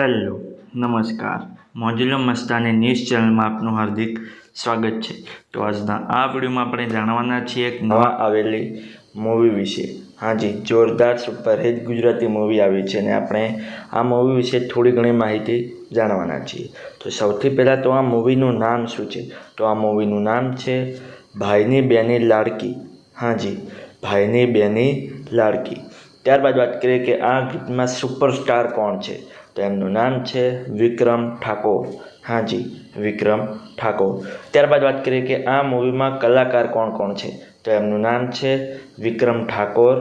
Hello નમસ્કાર મોજુલો Mastani news ચેનલમાં આપનું હાર્દિક સ્વાગત છે। તો આજના આ વિડીયોમાં આપણે જાણવાના છીએ એક નવા આવેલી મૂવી વિશે। હાજી, જોરદાર સુપરહિટ ગુજરાતી મૂવી આવી છે અને આપણે આ મૂવી વિશે થોડી ઘણી માહિતી જાણવાના છીએ। તો સૌથી પહેલાં તો આ મૂવીનું નામ શું છે? તો આ મૂવીનું નામ છે ભાઈની બેની લાડકી। હાજી, ભાઈની બેની લાડકી। ત્યારબાદ વાત કરીએ કે આ ગીતમાં સુપરસ્ટાર કોણ છે? તો એમનું નામ છે વિક્રમ ઠાકોર। હાજી, વિક્રમ ઠાકોર। ત્યારબાદ વાત કરીએ કે આ મૂવીમાં કલાકાર કોણ કોણ છે? તો એમનું નામ છે વિક્રમ ઠાકોર,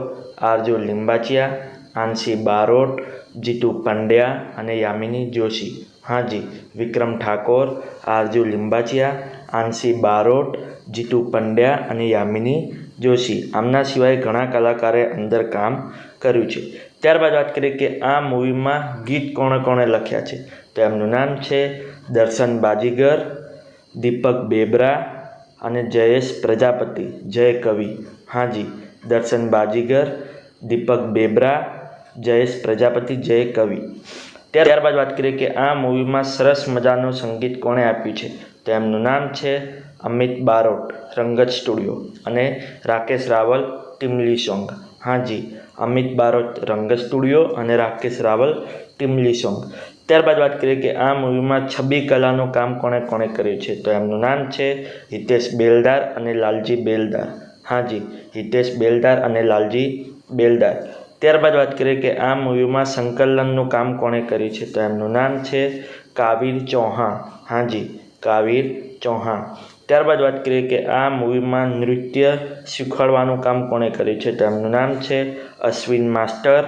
આરજુ લિંબાચિયા, આંશી બારોટ, જીતુ પંડ્યા અને યામિની જોશી। હાજી, વિક્રમ ઠાકોર, આરજુ લિંબાચિયા, આંશી બારોટ, જીતુ પંડ્યા અને યામિની જોશી। આમના સિવાય ઘણા કલાકારે અંદર કામ કર્યું છે। ત્યારબાદ વાત કરીએ કે આ મૂવીમાં ગીત કોણે કોણે લખ્યા છે? તો એમનું નામ છે દર્શન બાજીગર, દીપક બેબરા અને જયેશ પ્રજાપતિ, જય કવિ। હાજી, દર્શન બાજીગર, દીપક બેબરા, જયેશ પ્રજાપતિ, જય કવિ। ત્યારબાદ વાત કરીએ કે આ મૂવીમાં સરસ મજાનું સંગીત કોણે આપ્યું છે? તો એમનું નામ છે અમિત બારોટ, રંગત સ્ટુડિયો અને રાકેશ રાવલ, ટીમલી સોંગ। હાજી, અમિત બારોટ, રંગત સ્ટુડિયો અને રાકેશ રાવલ, ટીમલી સોંગ। ત્યારબાદ વાત કરીએ કે આ મૂવીમાં છબી કલાનું કામ કોણે કોણે કર્યું છે? તો એમનું નામ છે હિતેશ બેલદાર અને લાલજી બેલદાર। હાજી, હિતેશ બેલદાર અને લાલજી બેલદાર। ત્યારબાદ વાત કરીએ કે આ મૂવીમાં સંકલનનું કામ કોણે કર્યું છે? તો એમનું નામ છે કાવીર ચૌહાણ। હાજી, કાવીર ચૌહાણ। ત્યારબાદ વાત કરીએ કે આ મૂવીમાં નૃત્ય શીખવાડવાનું કામ કોણે કર્યું છે? તો એમનું નામ છે અશ્વિન માસ્ટર,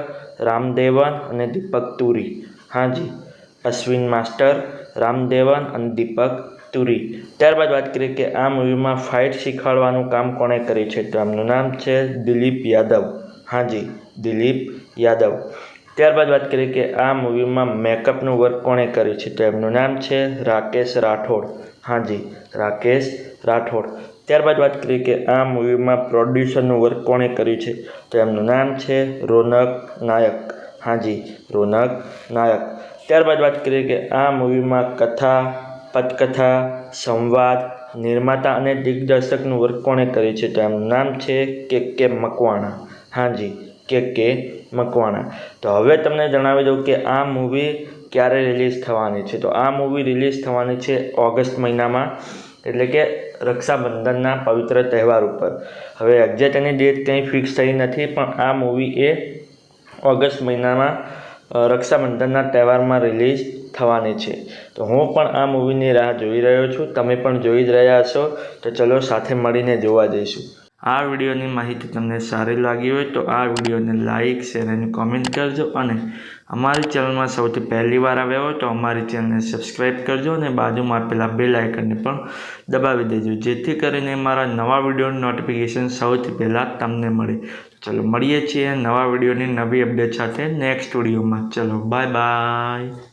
રામદેવન અને દીપક તુરી। હાજી, અશ્વિન માસ્ટર, રામદેવન અને દીપક તુરી। ત્યારબાદ વાત કરીએ કે આ મૂવીમાં ફાઇટ શીખવાડવાનું કામ કોણે કર્યું છે? તો એમનું નામ છે દિલીપ યાદવ। હાજી, દિલીપ યાદવ। ત્યારબાદ વાત કરીએ કે આ મૂવીમાં મેકઅપનું વર્ક કોણે કર્યું છે? તો એમનું નામ છે રાકેશ રાઠોડ। હાજી, રાકેશ રાઠોડ। ત્યારબાદ વાત કરીએ કે આ મૂવીમાં પ્રોડ્યુસરનું વર્ક કોણે કર્યું છે? તો એમનું નામ છે રોનક નાયક। હાજી, રોનક નાયક। ત્યારબાદ વાત કરીએ કે આ મૂવીમાં કથા, પટકથા, સંવાદ, નિર્માતા અને દિગ્દર્શકનું વર્ક કોણે કર્યું છે? તો એમનું નામ છે કે મકવાણા। હાજી, કે મકવાણા। તો હવે તમને જણાવી દઉં કે આ મૂવી ક્યારે રિલીઝ થવાની છે? તો આ મૂવી રિલીઝ થવાની છે ઓગસ્ટ મહિનામાં, એટલે કે રક્ષાબંધનના પવિત્ર તહેવાર ઉપર। હવે એક્ઝેક્ટ એની ડેટ કંઈ ફિક્સ થઈ નથી, પણ આ મૂવી એ ઓગસ્ટ મહિનામાં રક્ષાબંધનના તહેવારમાં રિલીઝ થવાની છે। તો હું પણ આ મૂવીની રાહ જોઈ રહ્યો છું, તમે પણ જોઈ જ રહ્યા હશો। તો ચલો સાથે મળીને જોવા જઈશું। આ વિડીયોની માહિતી તમને સારી લાગી હોય તો આ વિડીયોને લાઇક, શેર અને કોમેન્ટ કરજો અને અમારી ચેનલમાં સૌથી પહેલી વાર આવ્યા હોય તો અમારી ચેનલને સબસ્ક્રાઈબ કરજો અને બાજુમાં આપેલા બેલ આઇકનને પણ દબાવી દેજો, જેથી કરીને મારા નવા વિડીયોની નોટિફિકેશન સૌથી પહેલાં તમને મળે। ચલો મળીએ છીએ નવા વિડીયોની નવી અપડેટ સાથે નેક્સ્ટ વિડીયોમાં। ચલો બાય બાય।